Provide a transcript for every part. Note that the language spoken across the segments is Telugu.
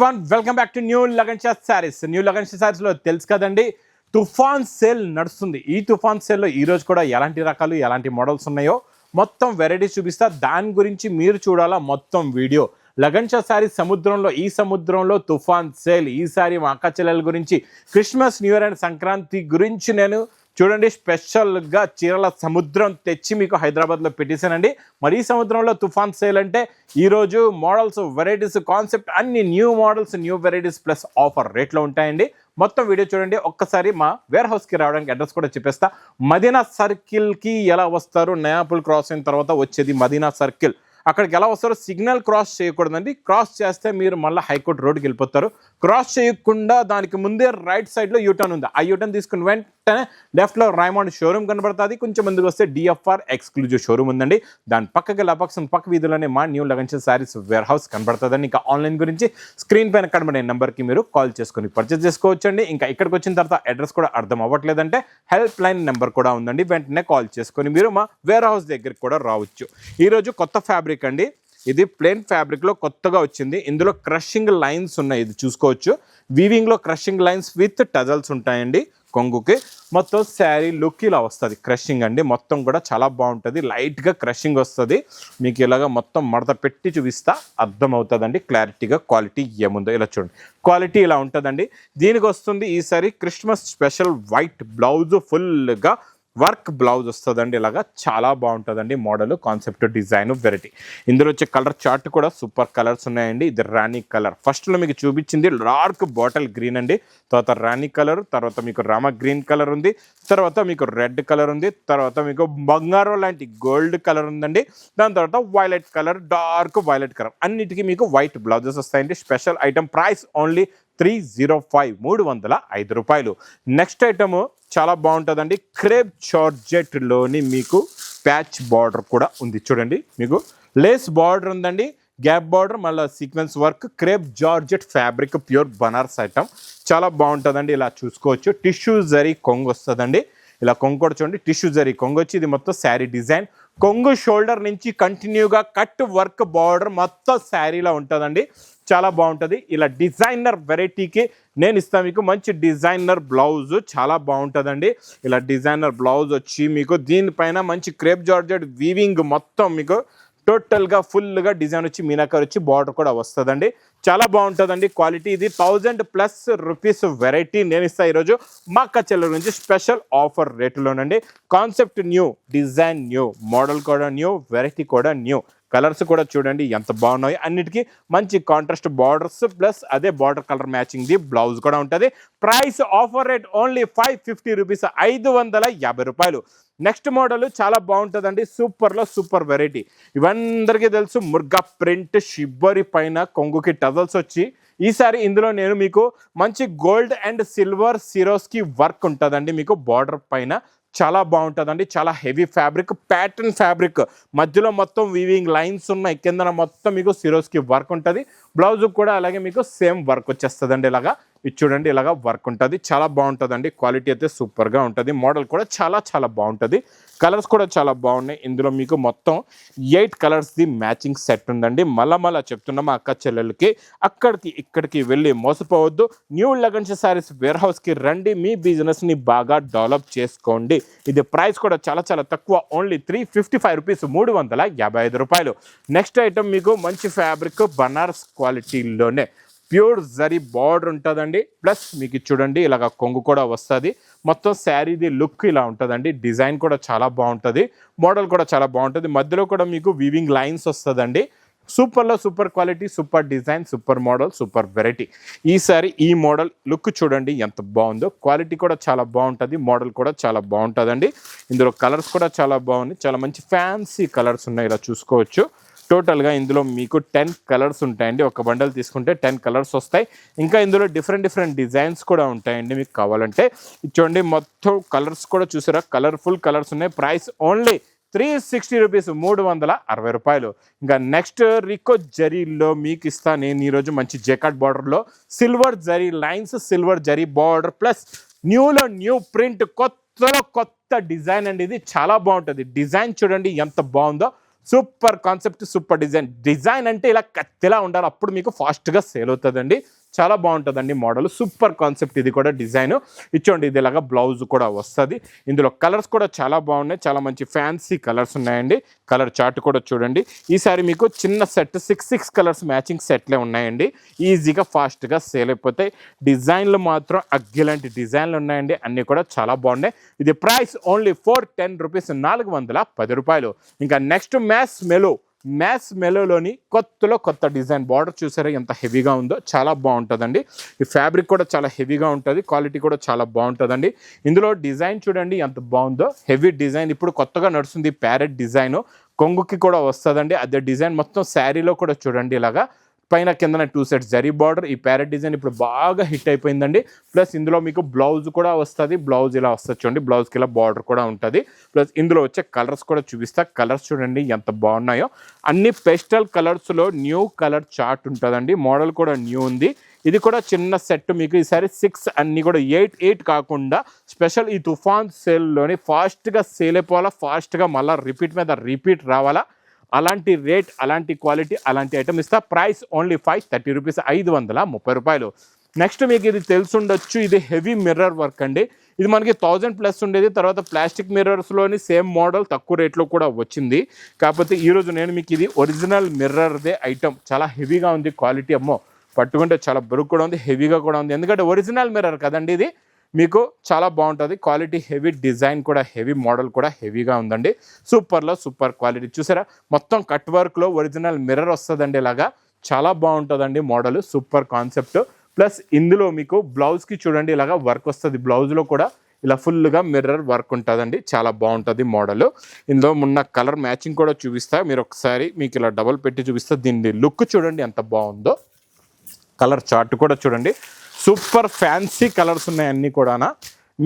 Welcome back to new Lagan Shah saris. New Lagan Shah సారీస్లో తెలుసు కదండి, తుఫాన్ సేల్ నడుస్తుంది. ఈ తుఫాన్ సేల్లో ఈరోజు కూడా ఎలాంటి రకాలు ఎలాంటి మోడల్స్ ఉన్నాయో మొత్తం వెరైటీస్ చూపిస్తా. దాని గురించి మీరు చూడాలా మొత్తం వీడియో. లగన్ షా సారీస్ సముద్రంలో, ఈ సముద్రంలో తుఫాన్ సేల్. ఈసారి మా అక్క చెల్లెల గురించి, Christmas, new year and Sankranti గురించి నేను చూడండి స్పెషల్గా చీరల సముద్రం తెచ్చి మీకు హైదరాబాద్లో పెట్టేశానండి. మరి ఈ సముద్రంలో తుఫాన్ సేల్ అంటే ఈరోజు మోడల్స్, వెరైటీస్, కాన్సెప్ట్ అన్ని new models, new varieties plus offer రేట్లో ఉంటాయండి. మొత్తం వీడియో చూడండి. ఒక్కసారి మా వేర్ హౌస్కి రావడానికి అడ్రస్ కూడా చెప్పేస్తా. మదీనా సర్కిల్కి ఎలా వస్తారు, నయాపుల్ క్రాస్ అయిన తర్వాత వచ్చేది మదీనా సర్కిల్. అక్కడికి ఎలా వస్తారో సిగ్నల్ క్రాస్ చేయకూడదండి. క్రాస్ చేస్తే మీరు మళ్ళీ హైకోర్టు రోడ్డుకి వెళ్ళిపోతారు. క్రాస్ చేయకుండా దానికి ముందే రైట్ సైడ్లో యూటర్న్ ఉంది. ఆ యూటర్న్ తీసుకుని వెంటనే లెఫ్ట్లో రైమండ్ షోరూమ్ కనబడుతుంది. కొంచెం ముందుకు వస్తే డిఎఫ్ఆర్ ఎక్స్క్లూజివ్ షోరూమ్ ఉందండి. దాని పక్కకి పక్క వీధిలోనే మా new Lagan Shah saris warehouse కనబడుతుందండి. ఇంకా ఆన్లైన్ గురించి స్క్రీన్ పైన కనబడే నెంబర్కి మీరు కాల్ చేసుకొని పర్చేస్ చేసుకోవచ్చండి. ఇంకా ఇక్కడికి వచ్చిన తర్వాత అడ్రస్ కూడా అర్థం అవ్వట్లేదంటే హెల్ప్ లైన్ నెంబర్ కూడా ఉందండి. వెంటనే కాల్ చేసుకొని మీరు మా వేర్ హౌస్ దగ్గరికి కూడా రావచ్చు. ఈరోజు కొత్త ఫ్యాబ్రిక్ అండి. ఇది ప్లెయిన్ ఫ్యాబ్రిక్ లో కొత్తగా వచ్చింది. ఇందులో క్రషింగ్ లైన్స్ ఉన్నాయి, ఇది చూసుకోవచ్చు. వీవింగ్ లో క్రషింగ్ లైన్స్ విత్ టజల్స్ ఉంటాయండి. కొంగుకి మొత్తం శారీ లుక్ ఇలా వస్తుంది. క్రషింగ్ అండి, మొత్తం కూడా చాలా బాగుంటుంది. లైట్ గా క్రషింగ్ వస్తుంది. మీకు ఇలాగా మొత్తం మడత పెట్టి చూపిస్తా అర్థం అవుతుందండి క్లారిటీగా. క్వాలిటీ ఏముందో ఇలా చూడండి. క్వాలిటీ ఇలా ఉంటుందండి. దీనికి వస్తుంది ఈసారి క్రిస్మస్ స్పెషల్ వైట్ బ్లౌజ్, ఫుల్గా వర్క్ బ్లౌజ్ వస్తుందండి. ఇలాగా చాలా బాగుంటుందండి మోడల్, కాన్సెప్ట్, డిజైన్, వెరైటీ. ఇందులో వచ్చే కలర్ చార్ట్ కూడా సూపర్ కలర్స్ ఉన్నాయండి. ఇది రాణి కలర్. ఫస్ట్లో మీకు చూపించింది డార్క్ బాటిల్ గ్రీన్ అండి. తర్వాత రాణి కలర్, తర్వాత మీకు రామ గ్రీన్ కలర్ ఉంది, తర్వాత మీకు రెడ్ కలర్ ఉంది, తర్వాత మీకు బంగారం లాంటి గోల్డ్ కలర్ ఉందండి. దాని తర్వాత violet colour, dark violet colour. అన్నిటికీ మీకు వైట్ బ్లౌజెస్ వస్తాయండి. స్పెషల్ ఐటమ్, ప్రైస్ ఓన్లీ 305, 305 రూపాయలు. నెక్స్ట్ ఐటమ్ చాలా బాగుంటుందండి. క్రేప్ జార్జెట్లోని మీకు ప్యాచ్ బార్డర్ కూడా ఉంది. చూడండి, మీకు లేస్ బార్డర్ ఉందండి, గ్యాప్ బార్డర్, మళ్ళీ sequence work. Crepe georgette fabric, pure Banaras item. చాలా బాగుంటుందండి. ఇలా చూసుకోవచ్చు. టిష్యూ జరీ కొంగు వస్తుందండి. ఇలా కొంగు కూడా చూడండి, టిష్యూ జరీ కొంగు వచ్చి. ఇది మొత్తం శారీ డిజైన్. కొంగు షోల్డర్ నుంచి కంటిన్యూగా కట్ వర్క్ బార్డర్ మొత్తం శారీలో ఉంటుందండి. చాలా బాగుంటుంది. ఇలా డిజైనర్ వెరైటీకి నేను ఇస్తాను మీకు మంచి డిజైనర్ బ్లౌజ్. చాలా బాగుంటుందండి. ఇలా డిజైనర్ బ్లౌజ్ వచ్చి మీకు దీనిపైన మంచి క్రేప్ జార్జెట్ వీవింగ్ మొత్తం మీకు టోటల్గా ఫుల్గా డిజైన్ వచ్చి మీనాకర్ వచ్చి బార్డర్ కూడా వస్తుందండి. చాలా బాగుంటుందండి క్వాలిటీ. ఇది 1000+ రూపీస్ వెరైటీ నేను ఇస్తాను ఈరోజు మా అక్క చెల్లెల నుంచి స్పెషల్ ఆఫర్ రేటులోనండి. Concept new, design new, model కూడా న్యూ, వెరైటీ కూడా న్యూ. కలర్స్ కూడా చూడండి ఎంత బాగున్నాయి. అన్నిటికీ మంచి కాంట్రాస్ట్ బార్డర్స్ ప్లస్ అదే border colour matching the blouse కూడా ఉంటుంది. Price offer rate only 550 rupees, 550 రూపాయలు. నెక్స్ట్ మోడల్ చాలా బాగుంటుందండి. సూపర్లో సూపర్ వెరైటీ. ఇవందరికీ తెలుసు, ముర్గా ప్రింట్ షిబ్బరి పైన కొంగుకి టజల్స్ వచ్చి. ఈసారి ఇందులో నేను మీకు మంచి gold and silver Swarovski work ఉంటుందండి మీకు బార్డర్ పైన. చాలా బాగుంటుందండి. చాలా హెవీ ఫ్యాబ్రిక్, ప్యాటర్న్ ఫ్యాబ్రిక్. మధ్యలో మొత్తం వీవింగ్ లైన్స్ ఉన్నాయి. కిందన మొత్తం మీకు సిరోస్కి వర్క్ ఉంటుంది. బ్లౌజ్ కూడా అలాగే మీకు సేమ్ వర్క్ వచ్చేస్తుందండి. ఇలాగా ఇది చూడండి, ఇలాగా వర్క్ ఉంటుంది. చాలా బాగుంటుందండి. క్వాలిటీ అయితే సూపర్గా ఉంటుంది. మోడల్ కూడా చాలా చాలా బాగుంటుంది. కలర్స్ కూడా చాలా బాగున్నాయి. ఇందులో మీకు మొత్తం 8 కలర్స్ది మ్యాచింగ్ సెట్ ఉందండి. మళ్ళా చెప్తున్నా మా అక్క చెల్లెలకి అక్కడికి ఇక్కడికి వెళ్ళి మోసపోవద్దు. న్యూ లగన్ షా సారీస్ వేర్ హౌస్కి రండి. మీ బిజినెస్ని బాగా డెవలప్ చేసుకోండి. ఇది ప్రైస్ కూడా చాలా చాలా తక్కువ, ఓన్లీ 355 రూపీస్, 355 రూపాయలు. నెక్స్ట్ ఐటమ్ మీకు మంచి ఫ్యాబ్రిక్ బనారస్ క్వాలిటీలోనే ప్యూర్ జరీ బార్డర్ ఉంటుందండి. ప్లస్ మీకు చూడండి ఇలాగ కొంగు కూడా వస్తుంది. మొత్తం శారీది లుక్ ఇలా ఉంటుందండి. డిజైన్ కూడా చాలా బాగుంటుంది. మోడల్ కూడా చాలా బాగుంటుంది. మధ్యలో కూడా మీకు వీవింగ్ లైన్స్ వస్తుందండి. సూపర్లో super quality, super design, super model, super variety. ఈసారి ఈ మోడల్ లుక్ చూడండి ఎంత బాగుందో. క్వాలిటీ కూడా చాలా బాగుంటుంది. మోడల్ కూడా చాలా బాగుంటుందండి. ఇందులో కలర్స్ కూడా చాలా బాగున్నాయి. చాలా మంచి ఫ్యాన్సీ కలర్స్ ఉన్నాయి. ఇలా చూసుకోవచ్చు. టోటల్గా ఇందులో మీకు 10 కలర్స్ ఉంటాయండి. ఒక బండల్ తీసుకుంటే 10 కలర్స్ వస్తాయి. ఇంకా ఇందులో డిఫరెంట్ డిజైన్స్ కూడా ఉంటాయండి. మీకు కావాలంటే చూడండి. మొత్తం కలర్స్ కూడా చూసారా, కలర్ఫుల్ కలర్స్ ఉన్నాయి. ప్రైస్ ఓన్లీ 360 రూపీస్, 360 రూపాయలు. ఇంకా నెక్స్ట్ రికో జరీలో మీకు ఇస్తాను నేను ఈరోజు మంచి జెకాట్ బార్డర్లో silver zari lines, silver zari border plus న్యూలో న్యూ ప్రింట్, కొత్తలో కొత్త డిజైన్ అండి. ఇది చాలా బాగుంటుంది. డిజైన్ చూడండి ఎంత బాగుందో. సూపర్ కాన్సెప్ట్, సూపర్ డిజైన్ అంటే ఇలా కత్తిలా ఉండాలి, అప్పుడు మీకు ఫాస్ట్గా సేల్ అవుతుందండి. చాలా బాగుంటుందండి మోడల్, సూపర్ కాన్సెప్ట్. ఇది కూడా డిజైన్ ఇచ్చోండి, ఇది ఇలాగా బ్లౌజ్ కూడా వస్తుంది. ఇందులో కలర్స్ కూడా చాలా బాగున్నాయి, చాలా మంచి ఫ్యాన్సీ కలర్స్ ఉన్నాయండి. కలర్ చార్ట్ కూడా చూడండి. ఈసారి మీకు చిన్న సెట్ 6 కలర్స్ మ్యాచింగ్ సెట్లే ఉన్నాయండి. ఈజీగా ఫాస్ట్గా సేల్ అయిపోతాయి. డిజైన్లు మాత్రం అగ్గిలాంటి డిజైన్లు ఉన్నాయండి, అన్నీ కూడా చాలా బాగున్నాయి. ఇది ప్రైస్ ఓన్లీ 410 రూపీస్, 410 రూపాయలు. ఇంకా నెక్స్ట్ మ్యాస్ మెలోలోని కొత్త డిజైన్ బార్డర్ చూసారా ఎంత హెవీగా ఉందో, చాలా బాగుంటుందండి. ఈ ఫ్యాబ్రిక్ కూడా చాలా హెవీగా ఉంటుంది, క్వాలిటీ కూడా చాలా బాగుంటుందండి. ఇందులో డిజైన్ చూడండి ఎంత బాగుందో, హెవీ డిజైన్ ఇప్పుడు కొత్తగా నడుస్తుంది ప్యారెట్ డిజైన్, కొంగుకి కూడా వస్తుందండి. అదే డిజైన్ మొత్తం శారీలో కూడా చూడండి ఇలాగా పైన కిందన 2 సెట్స్ జరీ బార్డర్. ఈ ప్యారెట్ డిజైన్ ఇప్పుడు బాగా హిట్ అయిపోయిందండి. ప్లస్ ఇందులో మీకు బ్లౌజ్ కూడా వస్తుంది, బ్లౌజ్ ఇలా వస్తుంది చూడండి, బ్లౌజ్కి ఇలా బార్డర్ కూడా ఉంటుంది. ప్లస్ ఇందులో వచ్చే కలర్స్ కూడా చూపిస్తా, కలర్స్ చూడండి ఎంత బాగున్నాయో. అన్ని పేస్టల్ కలర్స్లో న్యూ కలర్ చార్ట్ ఉంటుందండి, మోడల్ కూడా న్యూ ఉంది. ఇది కూడా చిన్న సెట్ మీకు ఈసారి 6 అన్నీ కూడా 8 కాకుండా స్పెషల్ ఈ తుఫాన్ సేల్లోని ఫాస్ట్గా సేల్ అయిపోవాలా, ఫాస్ట్గా మళ్ళీ రిపీట్ మీద రిపీట్ రావాలా, అలాంటి రేట్, అలాంటి క్వాలిటీ, అలాంటి ఐటమ్ ఇస్తా. ప్రైస్ ఓన్లీ 530 రూపీస్, 530 రూపాయలు. నెక్స్ట్ మీకు ఇది తెలుసుండొచ్చు, ఇది హెవీ మిర్రర్ వర్క్ అండి. ఇది మనకి 1000+ ఉండేది, తర్వాత ప్లాస్టిక్ మిర్రర్స్లోని సేమ్ మోడల్ తక్కువ రేట్లో కూడా వచ్చింది. కాకపోతే ఈరోజు నేను మీకు ఇది ఒరిజినల్ మిర్రర్దే ఐటమ్, చాలా హెవీగా ఉంది క్వాలిటీ. అమ్మో పట్టుకుంటే చాలా బరువు కూడా ఉంది, హెవీగా కూడా ఉంది, ఎందుకంటే ఒరిజినల్ మిర్రర్ కదండి ఇది. మీకు చాలా బాగుంటుంది క్వాలిటీ, హెవీ డిజైన్ కూడా, హెవీ మోడల్ కూడా హెవీగా ఉందండి. సూపర్లో సూపర్ క్వాలిటీ చూసారా, మొత్తం కట్ వర్క్లో ఒరిజినల్ మిర్రర్ వస్తుందండి. ఇలాగా చాలా బాగుంటుందండి మోడల్, సూపర్ కాన్సెప్ట్. ప్లస్ ఇందులో మీకు బ్లౌజ్కి చూడండి ఇలాగా వర్క్ వస్తుంది, బ్లౌజ్లో కూడా ఇలా ఫుల్గా మిర్రర్ వర్క్ ఉంటుందండి, చాలా బాగుంటుంది మోడల్. ఇందులో ఉన్న కలర్ మ్యాచింగ్ కూడా చూపిస్తా, మీరు ఒకసారి మీకు ఇలా డబల్ పెట్టి చూపిస్తా. దీని లుక్ చూడండి ఎంత బాగుందో, కలర్ చార్ట్ కూడా చూడండి, సూపర్ ఫ్యాన్సీ కలర్స్ ఉన్నాయి అన్నీ కూడా,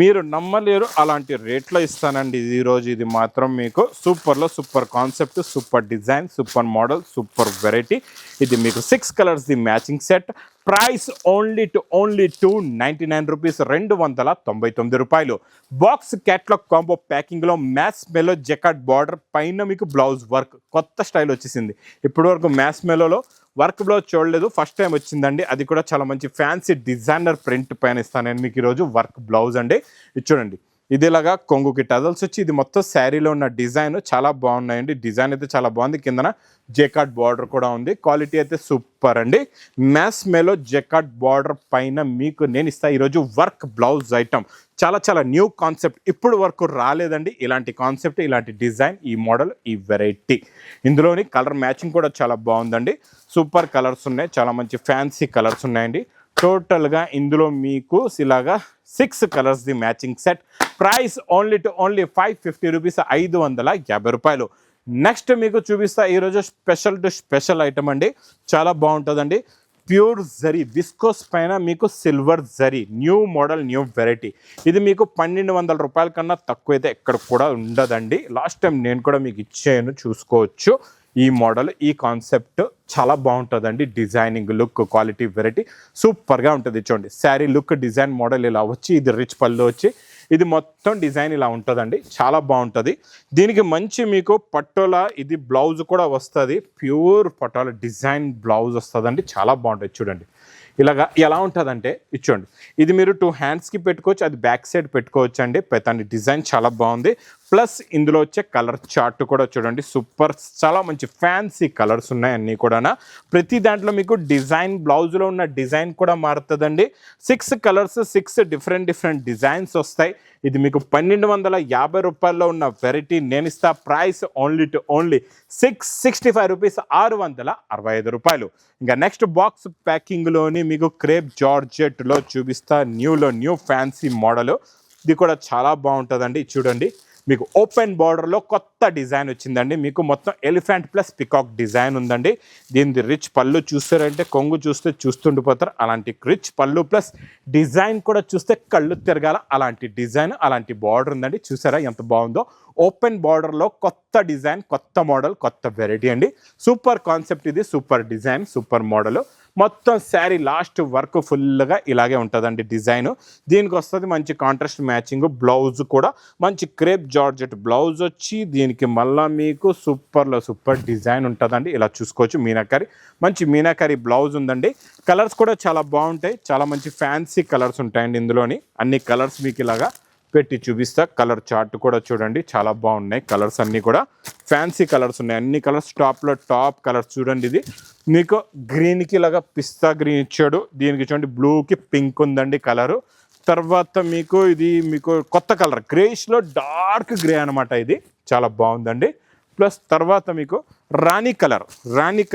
మీరు నమ్మలేరు అలాంటి రేట్లో ఇస్తానండి ఈరోజు. ఇది మాత్రం మీకు సూపర్లో super concept, super design, super model, super variety. ఇది మీకు 6 colours the matching set. Price only 299 rupees, 299 రూపాయలు. బాక్స్ క్యాట్లాగ్ కాంబో ప్యాకింగ్లో మ్యాస్ మెలో జకాట్ బార్డర్ పైన మీకు బ్లౌజ్ వర్క్, కొత్త స్టైల్ వచ్చేసింది. ఇప్పటి వరకు మ్యాస్ మెలోలో వర్క్ బ్లౌజ్ చూడలేదు, ఫస్ట్ టైం వచ్చిందండి. అది కూడా చాలా మంచి ఫ్యాన్సీ డిజైనర్ ప్రింట్ పైన ఇస్తాను నేను మీకు ఈరోజు వర్క్ బ్లౌజ్ అండి. ఇది చూడండి, ఇది ఇలాగా కొంగుకి టజల్స్ వచ్చి, ఇది మొత్తం శారీలో ఉన్న డిజైన్ చాలా బాగున్నాయండి. డిజైన్ అయితే చాలా బాగుంది, కిందన జెకాట్ బార్డర్ కూడా ఉంది, క్వాలిటీ అయితే సూపర్ అండి. మ్యాస్ మెలో జెకాట్ బార్డర్ పైన మీకు నేను ఇస్తా ఈరోజు వర్క్ బ్లౌజ్ ఐటమ్, చాలా న్యూ కాన్సెప్ట్, ఇప్పుడు వరకు రాలేదండి ఇలాంటి కాన్సెప్ట్, ఇలాంటి డిజైన్, ఈ మోడల్, ఈ వెరైటీ. ఇందులోని కలర్ మ్యాచింగ్ కూడా చాలా బాగుందండి, సూపర్ కలర్స్ ఉన్నాయి, చాలా మంచి ఫ్యాన్సీ కలర్స్ ఉన్నాయండి. టోటల్గా ఇందులో మీకు ఇలాగా 6 colours the matching set. Price only 550 rupees, 550 రూపాయలు. నెక్స్ట్ మీకు చూపిస్తా ఈరోజు స్పెషల్ ఐటమ్ అండి, చాలా బాగుంటుందండి. ప్యూర్ జరీ విస్కోస్ పైన మీకు silver zari, new model, new variety. ఇది మీకు 1200 రూపాయల కన్నా తక్కువ అయితే ఎక్కడ కూడా ఉండదండి. లాస్ట్ టైం నేను కూడా మీకు ఇచ్చాను, చూసుకోవచ్చు. ఈ మోడల్, ఈ కాన్సెప్ట్ చాలా బాగుంటుందండి. డిజైనింగ్, లుక్, క్వాలిటీ, వెరైటీ సూపర్గా ఉంటుంది. చూడండి శారీ లుక్, డిజైన్, మోడల్ ఇలా వచ్చి, ఇది రిచ్ పళ్ళు వచ్చి, ఇది మొత్తం డిజైన్ ఇలా ఉంటుందండి, చాలా బాగుంటుంది. దీనికి మంచి మీకు పట్టోలా ఇది బ్లౌజ్ కూడా వస్తుంది, ప్యూర్ పట్టోలా డిజైన్ బ్లౌజ్ వస్తుందండి, చాలా బాగుంటుంది. చూడండి ఇలాగా ఎలా ఉంటుందంటే ఇచ్చోండి, ఇది మీరు 2 హ్యాండ్స్కి పెట్టుకోవచ్చు, అది బ్యాక్ సైడ్ పెట్టుకోవచ్చు అండి. పెద్ద డిజైన్ చాలా బాగుంది. ప్లస్ ఇందులో వచ్చే కలర్ చార్ట్ కూడా చూడండి, సూపర్, చాలా మంచి ఫ్యాన్సీ కలర్స్ ఉన్నాయి అన్నీ కూడా. ప్రతి దాంట్లో మీకు డిజైన్, బ్లౌజ్లో ఉన్న డిజైన్ కూడా మారుతుందండి. 6 కలర్స్, 6 డిఫరెంట్ డిజైన్స్ వస్తాయి. ఇది మీకు 1250 రూపాయల్లో ఉన్న వెరైటీ నేను ఇస్తా. ప్రైస్ ఓన్లీ 665 రూపీస్, 665 రూపాయలు. ఇంకా నెక్స్ట్ బాక్స్ ప్యాకింగ్లోని మీకు క్రేప్ జార్జెట్లో చూపిస్తా, న్యూ ఫ్యాన్సీ మోడల్. ఇది కూడా చాలా బాగుంటుందండి. చూడండి మీకు ఓపెన్ బార్డర్లో కొత్త డిజైన్ వచ్చిందండి, మీకు మొత్తం ఎలిఫెంట్ ప్లస్ పికాక్ డిజైన్ ఉందండి. దీనిది రిచ్ పళ్ళు చూస్తారంటే కొంగు చూస్తే చూస్తుండిపోతారు, అలాంటి రిచ్ పళ్ళు ప్లస్ డిజైన్ కూడా చూస్తే కళ్ళు తిరగాల, అలాంటి డిజైన్, అలాంటి బార్డర్ ఉందండి. చూసారా ఎంత బాగుందో. ఓపెన్ బార్డర్లో కొత్త డిజైన్, కొత్త మోడల్, కొత్త వెరైటీ అండి. సూపర్ కాన్సెప్ట్ ఇది, సూపర్ డిజైన్, సూపర్ మోడల్. మొత్తం శారీ లాస్ట్ వర్క్ ఫుల్గా ఇలాగే ఉంటుందండి డిజైన్. దీనికి వస్తుంది మంచి కాంట్రాస్ట్ మ్యాచింగ్ బ్లౌజ్ కూడా మంచి క్రేప్ జార్జెట్ బ్లౌజ్ వచ్చి దీనికి మళ్ళీ మీకు సూపర్లో సూపర్ డిజైన్ ఉంటుందండి. ఇలా చూసుకోవచ్చు, మీనాకరి మంచి మీనాకరి బ్లౌజ్ ఉందండి. కలర్స్ కూడా చాలా బాగుంటాయి, చాలా మంచి ఫ్యాన్సీ కలర్స్ ఉంటాయండి ఇందులోని. అన్ని కలర్స్ మీకు ఇలాగా పెట్టి చూపిస్తా. కలర్ చార్ట్ కూడా చూడండి, చాలా బాగున్నాయి కలర్స్ అన్నీ కూడా. ఫ్యాన్సీ కలర్స్ ఉన్నాయి, అన్ని కలర్స్. టాప్లో టాప్ కలర్స్ చూడండి. ఇది మీకు గ్రీన్కి ఇలాగా పిస్తా గ్రీన్ ఇచ్చాడు, దీనికి చూడండి బ్లూకి పింక్ ఉందండి కలరు. తర్వాత మీకు ఇది మీకు కొత్త కలర్ గ్రేష్లో డార్క్ గ్రే అనమాట. ఇది చాలా బాగుందండి. ప్లస్ తర్వాత మీకు రాణి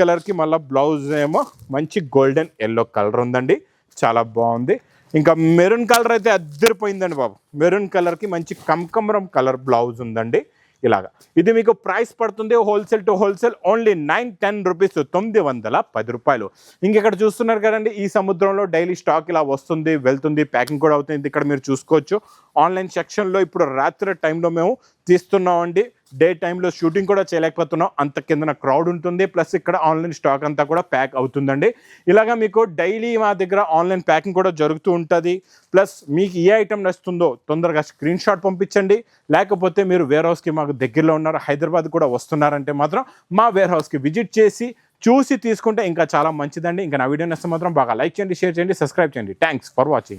కలర్కి మళ్ళీ బ్లౌజ్ ఏమో మంచి గోల్డెన్ ఎల్లో కలర్ ఉందండి, చాలా బాగుంది. ఇంకా మెరూన్ కలర్ అయితే అద్దరిపోయిందండి బాబు. మెరూన్ కలర్కి మంచి కమకమరం కలర్ బ్లౌజ్ ఉందండి ఇలాగా. ఇది మీకు ప్రైస్ పడుతుంది wholesale to wholesale only 910 rupees, 910 రూపాయలు. ఇంకెక్కడ చూస్తున్నారు కదండి, ఈ సముద్రంలో డైలీ స్టాక్ ఇలా వస్తుంది వెళ్తుంది, ప్యాకింగ్ కూడా అవుతుంది. ఇక్కడ మీరు చూసుకోవచ్చు ఆన్లైన్ సెక్షన్లో. ఇప్పుడు రాత్రి టైంలో మేము తీస్తున్నామండి, డే టైంలో షూటింగ్ కూడా చేయలేకపోతున్నాం, అంత కిందన క్రౌడ్ ఉంటుంది. ప్లస్ ఇక్కడ ఆన్లైన్ స్టాక్ అంతా కూడా ప్యాక్ అవుతుందండి. ఇలాగా మీకు డైలీ మా దగ్గర ఆన్లైన్ ప్యాకింగ్ కూడా జరుగుతూ ఉంటుంది. ప్లస్ మీకు ఏ ఐటమ్ నచ్చుతుందో తొందరగా స్క్రీన్ షాట్ పంపించండి. లేకపోతే మీరు వేర్ హౌస్కి మాకు దగ్గరలో ఉన్నారు, హైదరాబాద్ కూడా వస్తున్నారంటే మాత్రం మా వేర్ హౌస్కి విజిట్ చేసి చూసి తీసుకుంటే ఇంకా చాలా మంచిదండి. ఇంకా నా వీడియో నచ్చితే మాత్రం బాగా లైక్ చేయండి, షేర్ చేయండి, సబ్స్క్రైబ్ చేయండి. Thanks for watching.